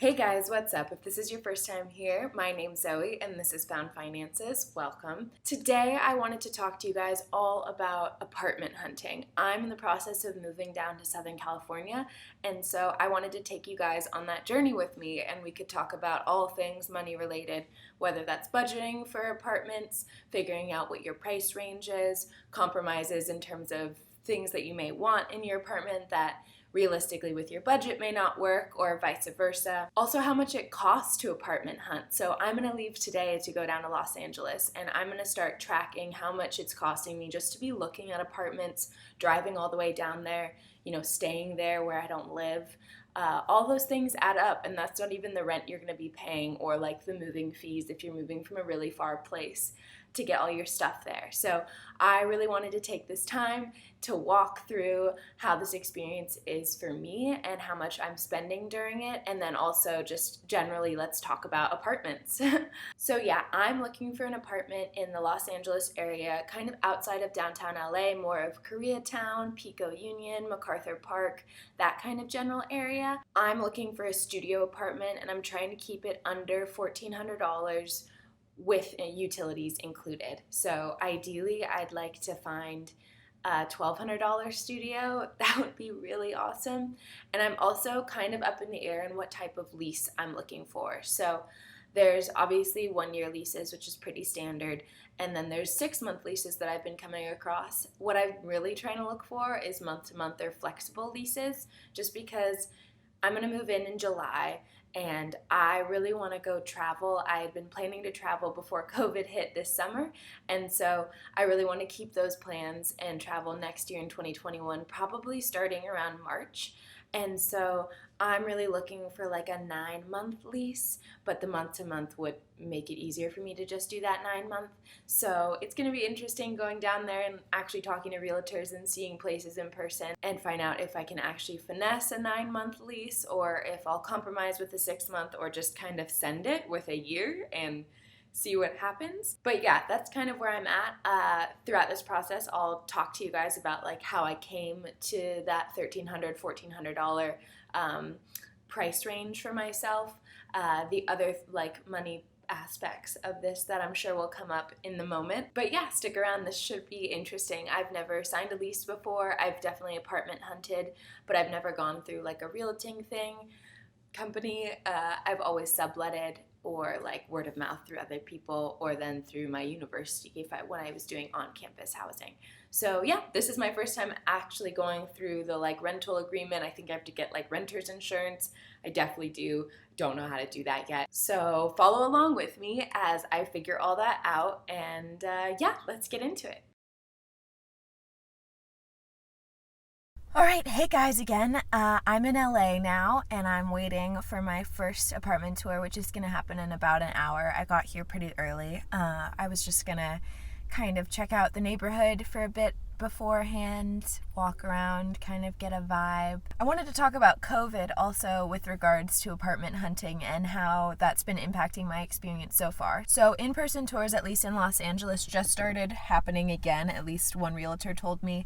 Hey guys, what's up? If this is your first time here, my name's Zoe and this is Found Finances. Welcome. Today I wanted to talk to you guys all about apartment hunting. I'm in the process of moving down to Southern California, and so I wanted to take you guys on that journey with me, and we could talk about all things money related, whether that's budgeting for apartments, figuring out what your price range is, compromises in terms of things that you may want in your apartment that realistically with your budget may not work, or vice versa. Also, how much it costs to apartment hunt. So I'm going to leave today to go down to Los Angeles, and I'm going to start tracking how much it's costing me just to be looking at apartments, driving all the way down there, staying there where I don't live. All those things add up, and that's not even the rent you're going to be paying or like the moving fees if you're moving from a really far place to get all your stuff there. So I really wanted to take this time to walk through how this experience is for me and how much I'm spending during it, and then also just generally let's talk about apartments. So yeah, I'm looking for an apartment in the Los Angeles area, kind of outside of downtown LA, more of Koreatown, Pico Union, MacArthur Park, that kind of general area. I'm looking for a studio apartment, and I'm trying to keep it under $1,400 with utilities included. So ideally, I'd like to find a $1,200 studio. That would be really awesome. And I'm also kind of up in the air in what type of lease I'm looking for. So there's obviously 1-year leases, which is pretty standard, and then there's 6-month leases that I've been coming across. What I'm really trying to look for is month-to-month or flexible leases, just because I'm going to move in July, and I really want to go travel. I had been planning to travel before COVID hit this summer, and so I really want to keep those plans and travel next year in 2021, probably starting around March. And so I'm really looking for like a 9-month lease, but the month-to-month would make it easier for me to just do that 9-month. So it's going to be interesting going down there and actually talking to realtors and seeing places in person and find out if I can actually finesse a 9-month lease, or if I'll compromise with a 6-month, or just kind of send it with a year and see what happens. But yeah, that's kind of where I'm at. Throughout this process, I'll talk to you guys about like how I came to that $1,300, $1,400 price range for myself. The other like money aspects of this that I'm sure will come up in the moment. But yeah, stick around. This should be interesting. I've never signed a lease before. I've definitely apartment hunted, but I've never gone through like a realting company. I've always subletted, or like word of mouth through other people, or then through my university when I was doing on-campus housing. So yeah, this is my first time actually going through the like rental agreement. I think I have to get like renter's insurance. I definitely don't know how to do that yet. So follow along with me as I figure all that out, and yeah, let's get into it. All right, hey guys again. I'm in LA now, and I'm waiting for my first apartment tour, which is going to happen in about an hour. I got here pretty early. I was just going to kind of check out the neighborhood for a bit beforehand, walk around, kind of get a vibe. I wanted to talk about COVID also with regards to apartment hunting and how that's been impacting my experience so far. So in-person tours, at least in Los Angeles, just started happening again. At least one realtor told me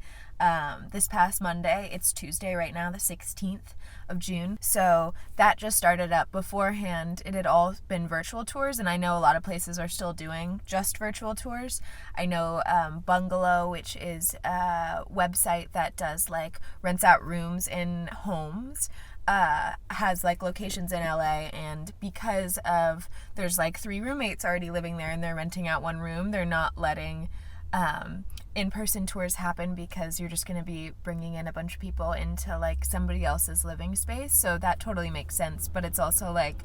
this past Monday. It's Tuesday right now, the 16th of June. So that just started up. Beforehand, it had all been virtual tours, and I know a lot of places are still doing just virtual tours. I know Bungalow, which is a website that does like rents out rooms in homes, has like locations in LA, and because of there's like 3 roommates already living there and they're renting out 1 room, they're not letting in-person tours happen, because you're just going to be bringing in a bunch of people into like somebody else's living space. So that totally makes sense, but it's also like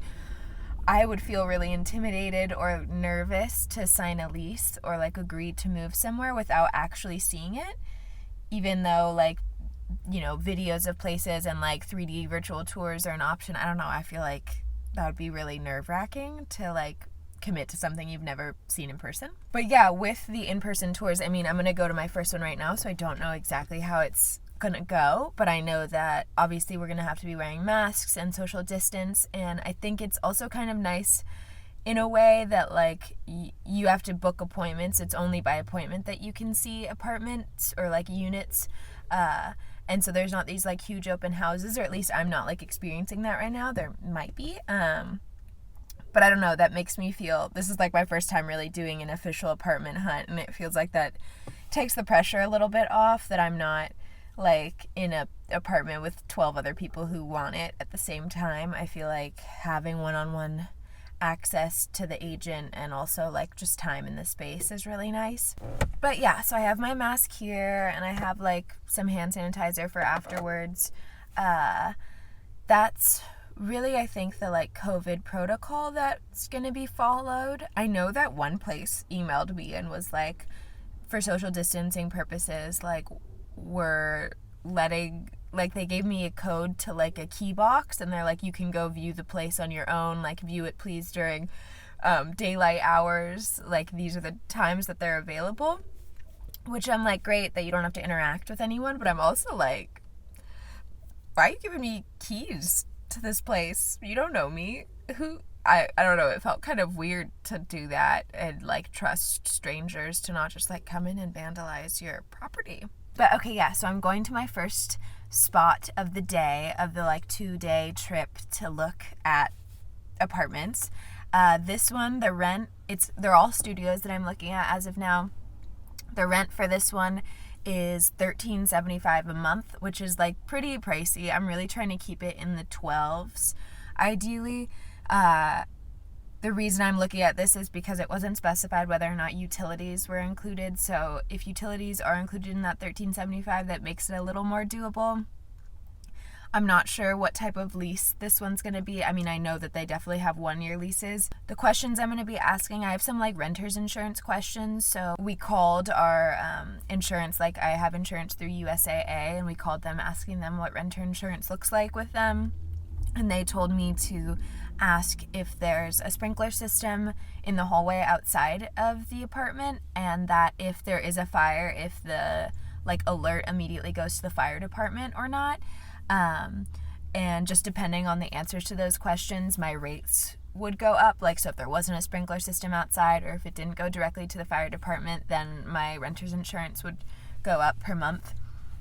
I would feel really intimidated or nervous to sign a lease or like agree to move somewhere without actually seeing it, even though like videos of places and like 3D virtual tours are an option. I don't know, I feel like that would be really nerve-wracking to like commit to something you've never seen in person. But yeah, with the in-person tours, I mean, I'm gonna go to my first one right now, so I don't know exactly how it's gonna go, but I know that obviously we're gonna have to be wearing masks and social distance, and I think it's also kind of nice in a way that like you have to book appointments. It's only by appointment that you can see apartments or like units, And so there's not these like huge open houses, or at least I'm not like experiencing that right now. There might be. But I don't know, that makes me feel, this is like my first time really doing an official apartment hunt, and it feels like that takes the pressure a little bit off, that I'm not like in a apartment with 12 other people who want it at the same time. I feel like having one-on-one access to the agent and also like just time in the space is really nice. But yeah, so I have my mask here, and I have like some hand sanitizer for afterwards. That's really, I think, the like COVID protocol that's gonna be followed. I know that one place emailed me and was like, for social distancing purposes, like we're letting, like they gave me a code to like a key box, and they're like, you can go view the place on your own, like view it please during daylight hours, like these are the times that they're available, which I'm like, great that you don't have to interact with anyone, but I'm also like, why are you giving me keys to this place? You don't know me. I don't know, it felt kind of weird to do that and like trust strangers to not just like come in and vandalize your property. But okay, yeah, so I'm going to my first spot of the day, of the like 2-day trip to look at apartments. This one, the rent, they're all studios that I'm looking at as of now. The rent for this one is $13.75 a month, which is like pretty pricey. I'm really trying to keep it in the 12s ideally. The reason I'm looking at this is because it wasn't specified whether or not utilities were included. So if utilities are included in that $13.75, that makes it a little more doable. I'm not sure what type of lease this one's going to be. I mean, I know that they definitely have 1-year leases. The questions I'm going to be asking, I have some like renter's insurance questions. So we called our insurance, like I have insurance through USAA, and we called them asking them what renter insurance looks like with them. And they told me to ask if there's a sprinkler system in the hallway outside of the apartment, and that if there is a fire, if the like alert immediately goes to the fire department or not. And just depending on the answers to those questions, my rates would go up. Like, so if there wasn't a sprinkler system outside, or if it didn't go directly to the fire department, then my renter's insurance would go up per month.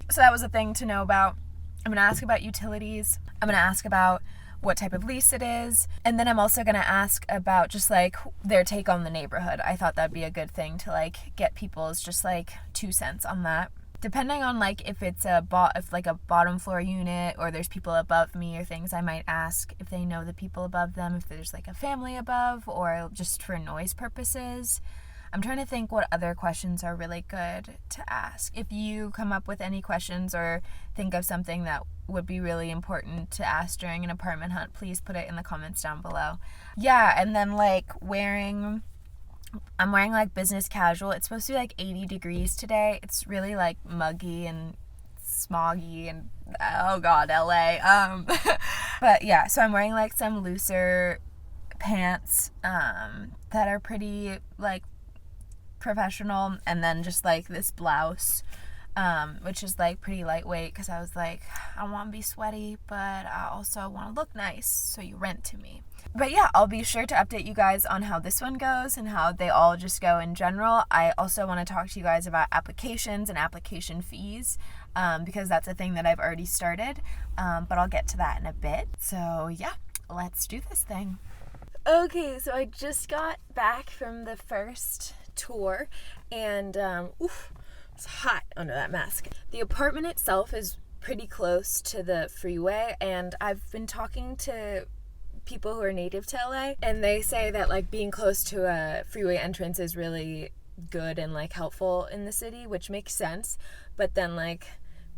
So that was a thing to know about. I'm going to ask about utilities. I'm going to ask about what type of lease it is. And then I'm also going to ask about just like their take on the neighborhood. I thought that'd be a good thing to like get people's just like 2 cents on that. Depending on like if it's a bottom floor unit, or there's people above me or things, I might ask if they know the people above them, if there's like a family above, or just for noise purposes. I'm trying to think what other questions are really good to ask. If you come up with any questions or think of something that would be really important to ask during an apartment hunt, please put it in the comments down below. Yeah, and then like I'm wearing like business casual. It's supposed to be like 80 degrees today. It's really like muggy and smoggy and oh god, LA. But yeah, so I'm wearing like some looser pants that are pretty like professional, and then just like this blouse which is like pretty lightweight, because I was like, I don't want to be sweaty, but I also want to look nice, so you rent to me. But yeah, I'll be sure to update you guys on how this one goes and how they all just go in general. I also want to talk to you guys about applications and application fees, because that's a thing that I've already started, but I'll get to that in a bit. So yeah, let's do this thing. Okay, so I just got back from the first tour, and it's hot under that mask. The apartment itself is pretty close to the freeway, and I've been talking to people who are native to LA, and they say that like being close to a freeway entrance is really good and like helpful in the city, which makes sense. But then like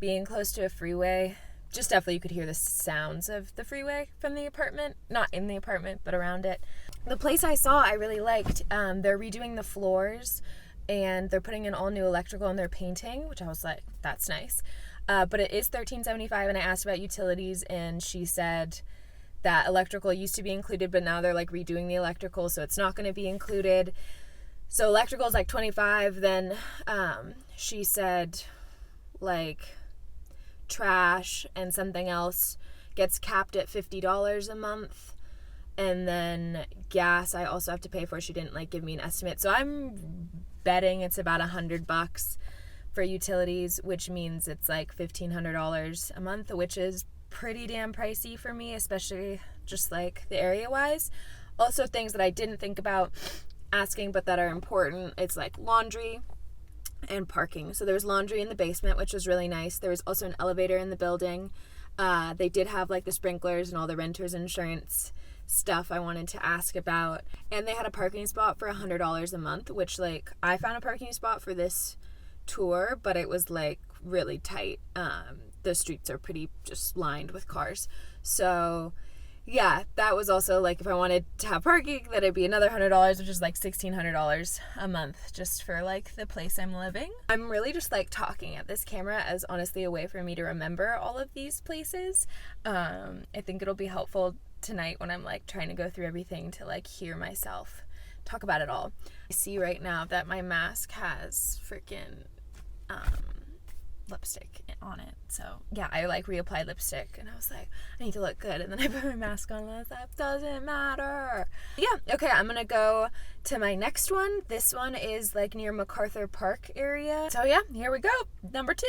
being close to a freeway, just definitely you could hear the sounds of the freeway from the apartment, not in the apartment but around it. The place I saw I really liked. They're redoing the floors, and they're putting in all new electrical, and they're painting, which I was like, that's nice. But it is $13.75, and I asked about utilities, and she said that electrical used to be included, but now they're like redoing the electrical, so it's not going to be included. So electrical is like $25. Then she said like trash and something else gets capped at $50 a month. And then gas I also have to pay for. She didn't like give me an estimate, so I'm betting it's about $100 for utilities, which means it's like $1,500 a month, which is pretty damn pricey for me, especially just like the area wise. Also, things that I didn't think about asking but that are important, it's like laundry and parking. So there's laundry in the basement, which was really nice. There was also an elevator in the building. They did have like the sprinklers and all the renter's insurance stuff I wanted to ask about, and they had a parking spot for $100 a month, which like I found a parking spot for this tour, but it was like really tight. The streets are pretty just lined with cars, so yeah, that was also like if I wanted to have parking, then it'd be another $100, which is like $1,600 a month just for like the place I'm living. I'm really just like talking at this camera as honestly a way for me to remember all of these places. I think it'll be helpful tonight when I'm like trying to go through everything to like hear myself talk about it all. I see right now that my mask has freaking lipstick on it, so yeah, I like reapplied lipstick and I was like, I need to look good, and then I put my mask on and I was like, doesn't matter. Yeah, okay, I'm gonna go to my next one. This one is like near MacArthur Park area, so yeah, here we go. Number 2.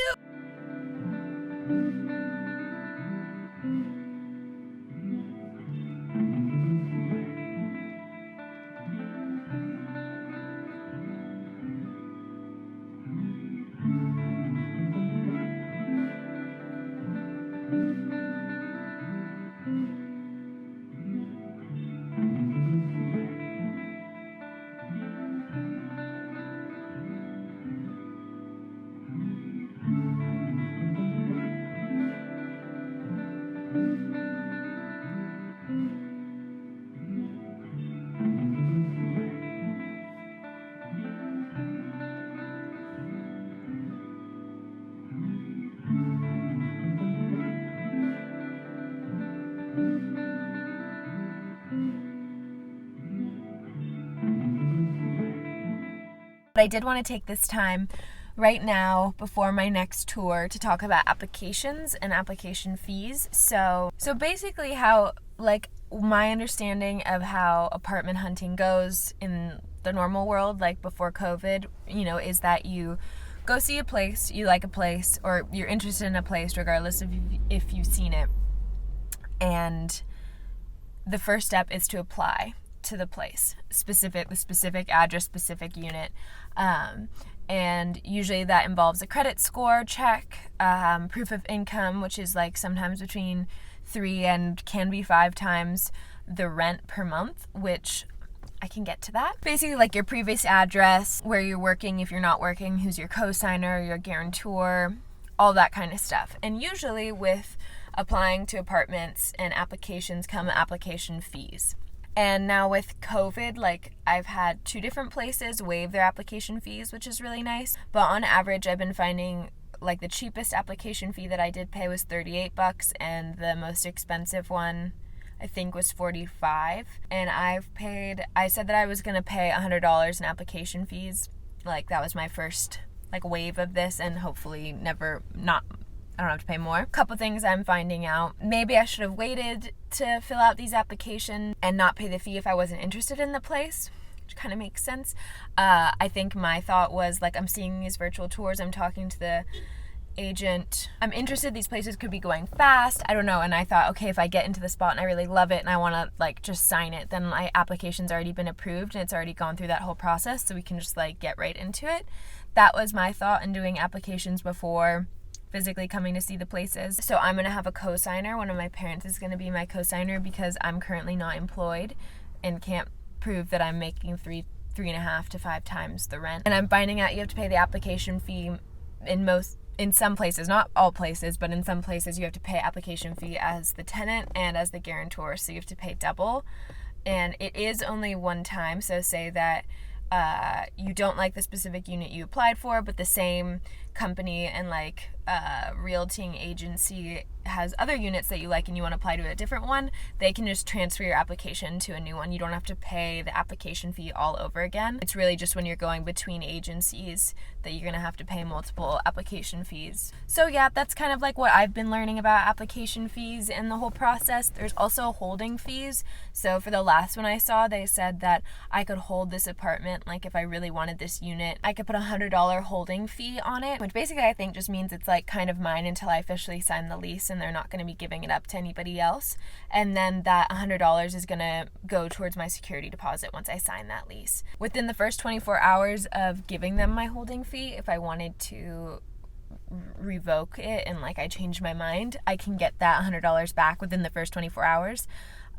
But I did want to take this time right now before my next tour to talk about applications and application fees. So basically how, like, my understanding of how apartment hunting goes in the normal world, like before COVID, you know, is that you go see a place, you like a place, or you're interested in a place regardless of if you've seen it. And the first step is to apply to the place, the specific address, specific unit. And usually that involves a credit score check, proof of income, which is like sometimes between 3 and can be 5 times the rent per month, which I can get to that. Basically like your previous address, where you're working, if you're not working, who's your co-signer, your guarantor, all that kind of stuff. And usually with applying to apartments and applications come application fees. And now with COVID, like I've had 2 different places waive their application fees, which is really nice. But on average, I've been finding like the cheapest application fee that I did pay was $38, and the most expensive one I think was $45. And I said that I was going to pay $100 in application fees. Like that was my first like wave of this, and hopefully I don't have to pay more. A couple things I'm finding out. Maybe I should have waited to fill out these applications and not pay the fee if I wasn't interested in the place, which kind of makes sense. I think my thought was like, I'm seeing these virtual tours, I'm talking to the agent, I'm interested, these places could be going fast, I don't know. And I thought, okay, if I get into the spot and I really love it and I want to like just sign it, then my application's already been approved and it's already gone through that whole process, so we can just like get right into it. That was my thought in doing applications before physically coming to see the places. So I'm going to have a co-signer. One of my parents is going to be my co-signer because I'm currently not employed and can't prove that I'm making 3.5 to 5 times the rent. And I'm finding out you have to pay the application fee in some places, not all places, but in some places you have to pay application fee as the tenant and as the guarantor, so you have to pay double. And it is only one time, so say that you don't like the specific unit you applied for, but the same company and like realting agency has other units that you like and you want to apply to a different one, they can just transfer your application to a new one. You don't have to pay the application fee all over again. It's really just when you're going between agencies that you're going to have to pay multiple application fees. So yeah, that's kind of like what I've been learning about application fees and the whole process. There's also holding fees. So for the last one I saw, they said that I could hold this apartment, like if I really wanted this unit, I could put $100 holding fee on it, which basically I think just means it's like kind of mine until I officially sign the lease, and they're not going to be giving it up to anybody else. And then that $100 is going to go towards my security deposit once I sign that lease. Within the first 24 hours of giving them my holding fee, if I wanted to revoke it and like I change my mind, I can get that $100 back within the first 24 hours.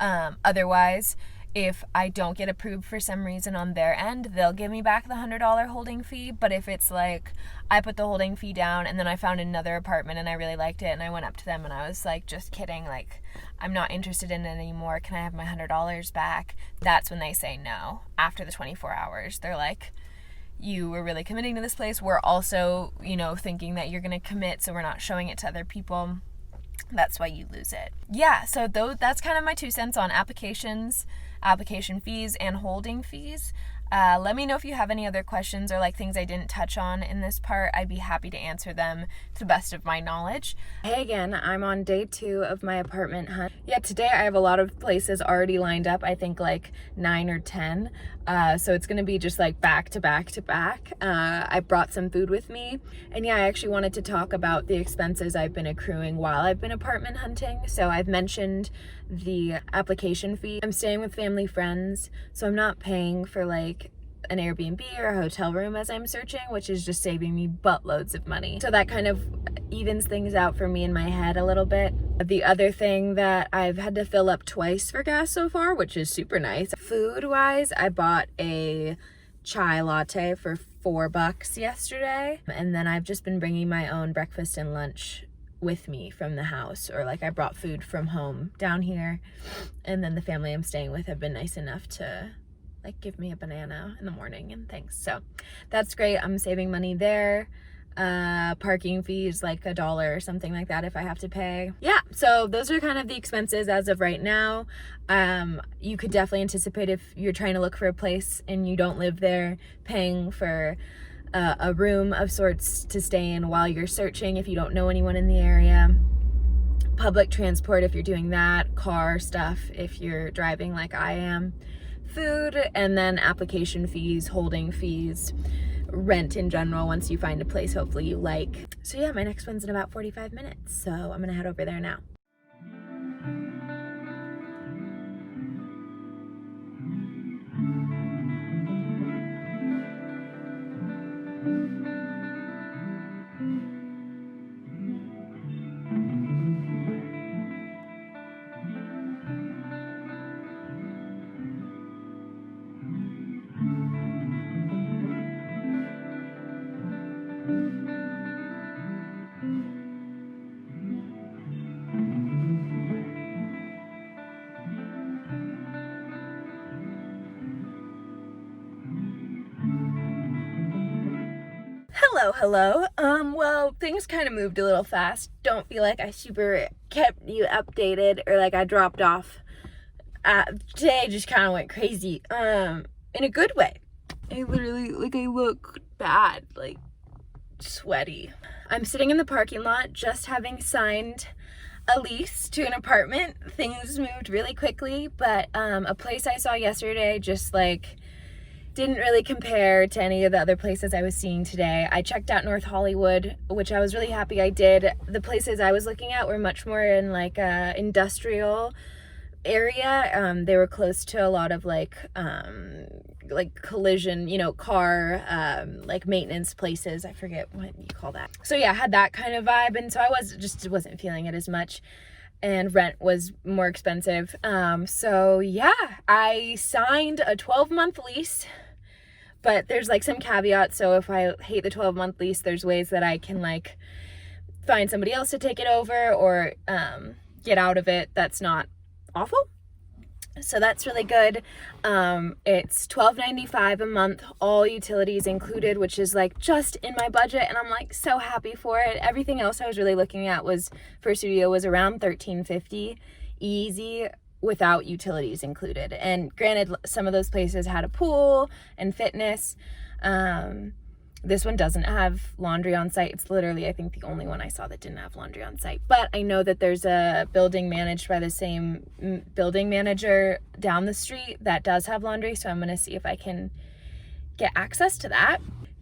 Otherwise, if I don't get approved for some reason on their end, they'll give me back the $100 holding fee. But if it's like I put the holding fee down and then I found another apartment and I really liked it and I went up to them and I was like, just kidding, like I'm not interested in it anymore, can I have my $100 back? That's when they say no. After the 24 hours, they're like, you were really committing to this place. We're also, thinking that you're going to commit, so we're not showing it to other people. That's why you lose it. Yeah, so that's kind of my 2 cents on applications, application fees, and holding fees. Let me know if you have any other questions or like things I didn't touch on in this part. I'd be happy to answer them to the best of my knowledge. Hey again, I'm on day 2 of my apartment hunt. Yeah, today I have a lot of places already lined up. I think like 9 or 10. So it's going to be just like back to back to back. I brought some food with me. And yeah, I actually wanted to talk about the expenses I've been accruing while I've been apartment hunting. So I've mentioned the application fee. I'm staying with family friends, so I'm not paying for like an Airbnb or a hotel room as I'm searching, which is just saving me buttloads of money. So that kind of evens things out for me in my head a little bit. The other thing that I've had to fill up twice for gas so far, which is super nice. Food-wise, I bought a chai latte for $4 yesterday, and then I've just been bringing my own breakfast and lunch with me from the house, or like I brought food from home down here, and then the family I'm staying with have been nice enough to like give me a banana in the morning and things. So that's great. I'm saving money there. Parking fees like $1 or something like that if I have to pay. Yeah, so those are kind of the expenses as of right now. You could definitely anticipate, if you're trying to look for a place and you don't live there, paying for a room of sorts to stay in while you're searching if you don't know anyone in the area. Public transport if you're doing that, car stuff if you're driving like I am, food, and then application fees, holding fees, rent in general once you find a place hopefully you like. So yeah, my next one's in about 45 minutes, so I'm gonna head over there now. Hello. Well, things kind of moved a little fast. Don't feel like I super kept you updated or like I dropped off. Today just kind of went crazy, in a good way. I look bad, like sweaty. I'm sitting in the parking lot just having signed a lease to an apartment. Things moved really quickly, but a place I saw yesterday just like didn't really compare to any of the other places I was seeing today. I checked out North Hollywood, which I was really happy I did. The places I was looking at were much more in like a industrial area. They were close to a lot of like collision, car, like maintenance places. I forget what you call that. So yeah, I had that kind of vibe, and so I wasn't feeling it as much. And rent was more expensive. So yeah, I signed a 12-month lease. But there's like some caveats, so if I hate the 12-month lease, there's ways that I can like find somebody else to take it over or get out of it that's not awful. So that's really good. It's $12.95 a month, all utilities included, which is like just in my budget, and I'm like so happy for it. Everything else I was really looking at was for studio was around $13.50 easy, without utilities included. And granted, some of those places had a pool and fitness. This one doesn't have laundry on site. It's literally, I think, the only one I saw that didn't have laundry on site. But I know that there's a building managed by the same building manager down the street that does have laundry, so I'm going to see if I can get access to that.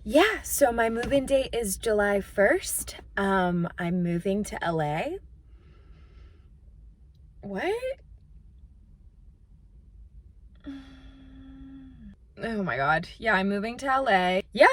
Yeah, so my move-in date is July 1st. I'm moving to LA. What? Oh my god. Yeah, I'm moving to LA. Yeah,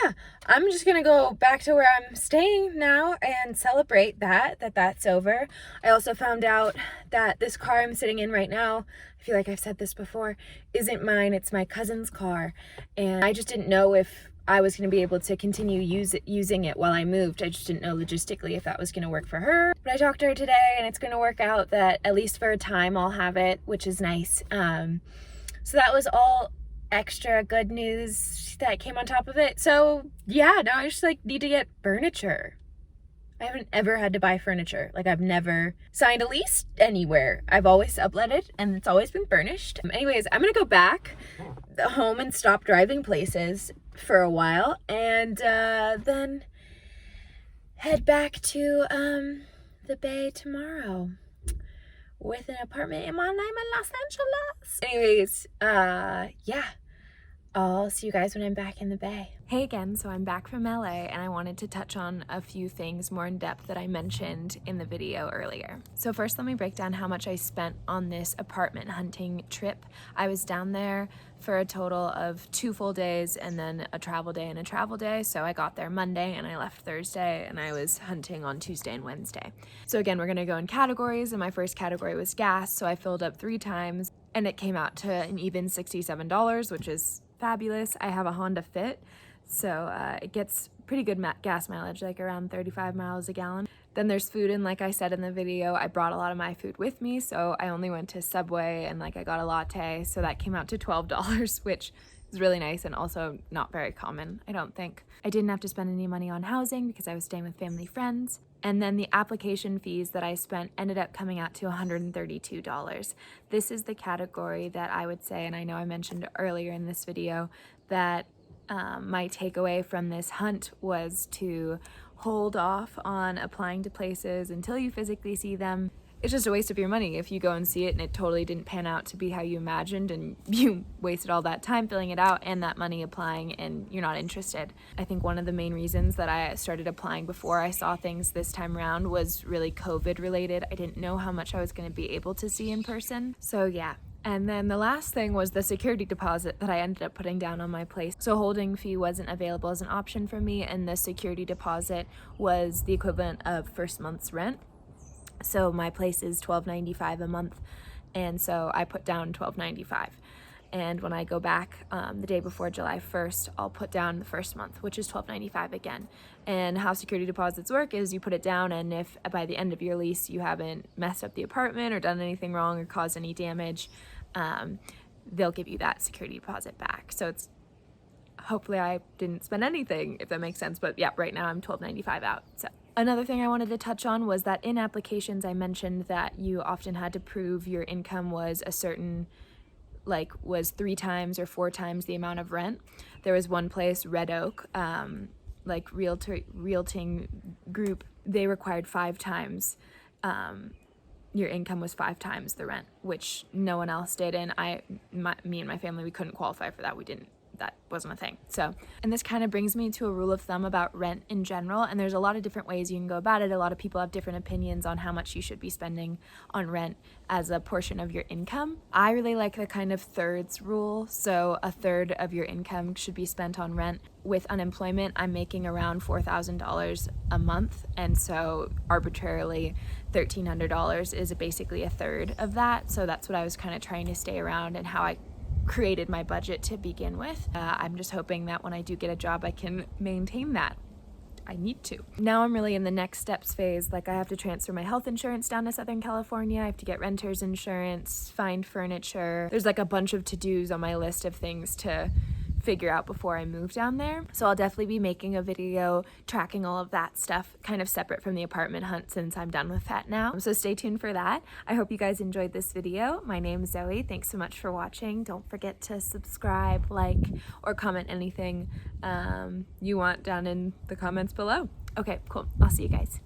I'm just gonna go back to where I'm staying now and celebrate that's over. I also found out that this car I'm sitting in right now, I feel like I've said this before, isn't mine, it's my cousin's car. And I just didn't know if I was gonna be able to continue using it while I moved. I just didn't know logistically if that was gonna work for her. But I talked to her today and it's gonna work out that at least for a time I'll have it, which is nice. So that was all extra good news that came on top of it. So yeah, now I just like need to get furniture. I haven't ever had to buy furniture. Like, I've never signed a lease anywhere. I've always subletted and it's always been furnished. Anyways, I'm gonna go back home and stop driving places for a while and then head back to the Bay tomorrow with an apartment in my name in Los Angeles. Anyways, yeah, I'll see you guys when I'm back in the Bay. Hey again, so I'm back from LA and I wanted to touch on a few things more in depth that I mentioned in the video earlier. So first, let me break down how much I spent on this apartment hunting trip. I was down there for a total of 2 full days and then a travel day and a travel day. So I got there Monday and I left Thursday and I was hunting on Tuesday and Wednesday. So again, we're gonna go in categories, and my first category was gas. So I filled up 3 times and it came out to an even $67, which is fabulous. I have a Honda Fit, so it gets pretty good gas mileage, like around 35 miles a gallon. Then there's food, and like I said in the video, I brought a lot of my food with me, so I only went to Subway and like I got a latte, so that came out to $12, which is really nice and also not very common, I don't think. I didn't have to spend any money on housing because I was staying with family friends. And then the application fees that I spent ended up coming out to $132. This is the category that I would say, and I know I mentioned earlier in this video, that my takeaway from this hunt was to hold off on applying to places until you physically see them. It's just a waste of your money if you go and see it and it totally didn't pan out to be how you imagined and you wasted all that time filling it out and that money applying and you're not interested. I think one of the main reasons that I started applying before I saw things this time around was really COVID related. I didn't know how much I was going to be able to see in person. So yeah. And then the last thing was the security deposit that I ended up putting down on my place. So holding fee wasn't available as an option for me, and the security deposit was the equivalent of first month's rent. So my place is $12.95 a month, and so I put down $12.95. And when I go back the day before July 1st, I'll put down the first month, which is $12.95 again. And how security deposits work is you put it down, and if by the end of your lease you haven't messed up the apartment or done anything wrong or caused any damage, they'll give you that security deposit back. So it's hopefully I didn't spend anything, if that makes sense. But yeah, right now I'm $12.95 out. So another thing I wanted to touch on was that in applications I mentioned that you often had to prove your income was a certain, like was 3 times or 4 times the amount of rent. There was one place, Red Oak, like realting group, they required 5 times your income was 5 times the rent, which no one else did, and me and my family, we couldn't qualify for that. That wasn't a thing. So, and this kind of brings me to a rule of thumb about rent in general, and there's a lot of different ways you can go about it. A lot of people have different opinions on how much you should be spending on rent as a portion of your income. I really like the kind of thirds rule, so a third of your income should be spent on rent. With unemployment, I'm making around $4,000 a month, and so arbitrarily $1,300 is basically a third of that. So that's what I was kind of trying to stay around and how I created my budget to begin with. I'm just hoping that when I do get a job, I can maintain that. I need to. Now I'm really in the next steps phase. Like, I have to transfer my health insurance down to Southern California. I have to get renter's insurance, find furniture. There's like a bunch of to-dos on my list of things to figure out before I move down there. So I'll definitely be making a video tracking all of that stuff, kind of separate from the apartment hunt since I'm done with that now. So stay tuned for that. I hope you guys enjoyed this video. My name is Zoe. Thanks so much for watching. Don't forget to subscribe, like, or comment anything you want down in the comments below. Okay, cool. I'll see you guys.